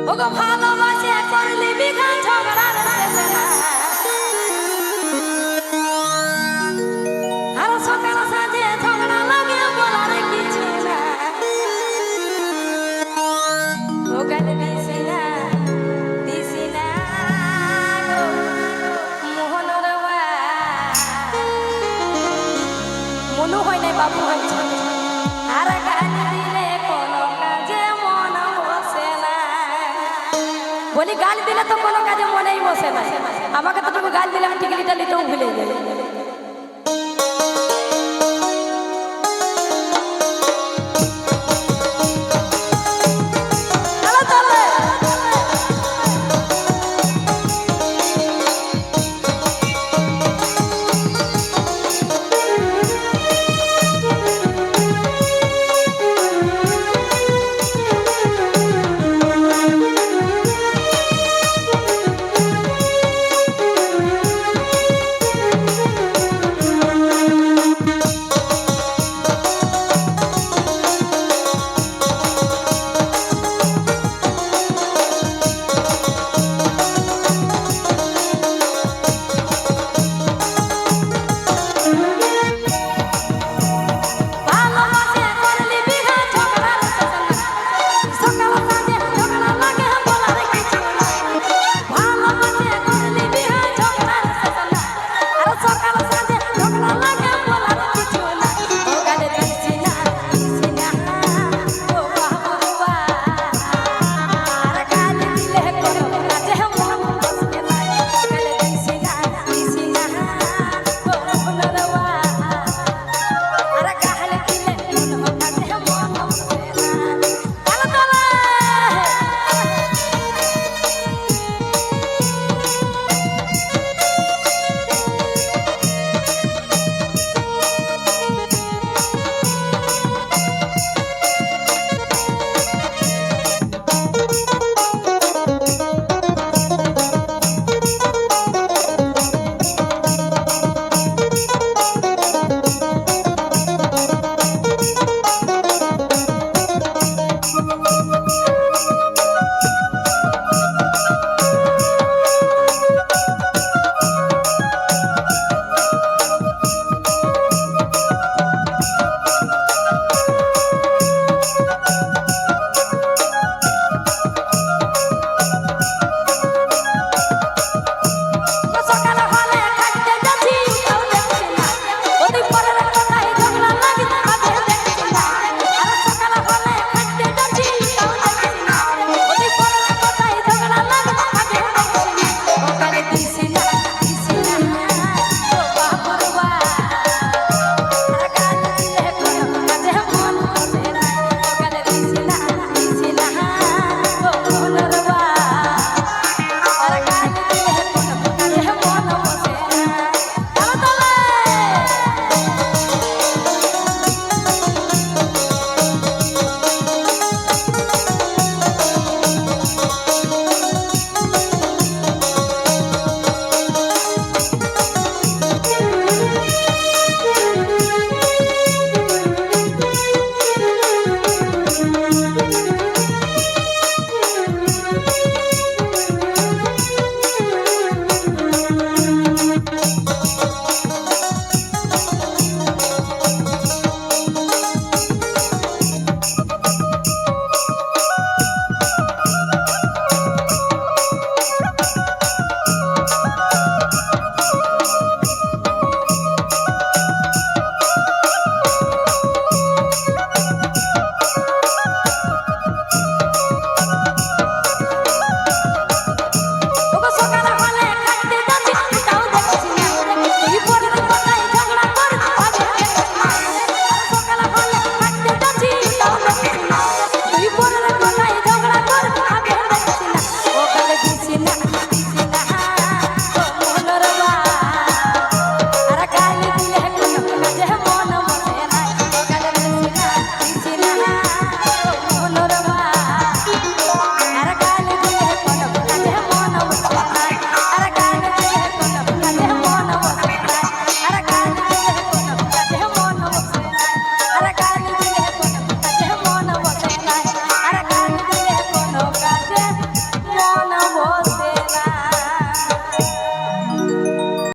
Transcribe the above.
ওগো ভালোবাসে করলি বিঘা ঝগড়া শেষে না আর সকাল সাজে ঝগড়া লাগে বলার কিছু না ও গালে দিছি না গো মোহনের মনে হয় নাই বাবু হয়েছে আর গালি দিলে কোনো কাজে মন বসে না বলি গালি দিলে তো কোনো কাজে মনেই বসে না আমাকে তো তুমি গালি দিলে আমি টিকলিটা নিতেও ভুলে যাই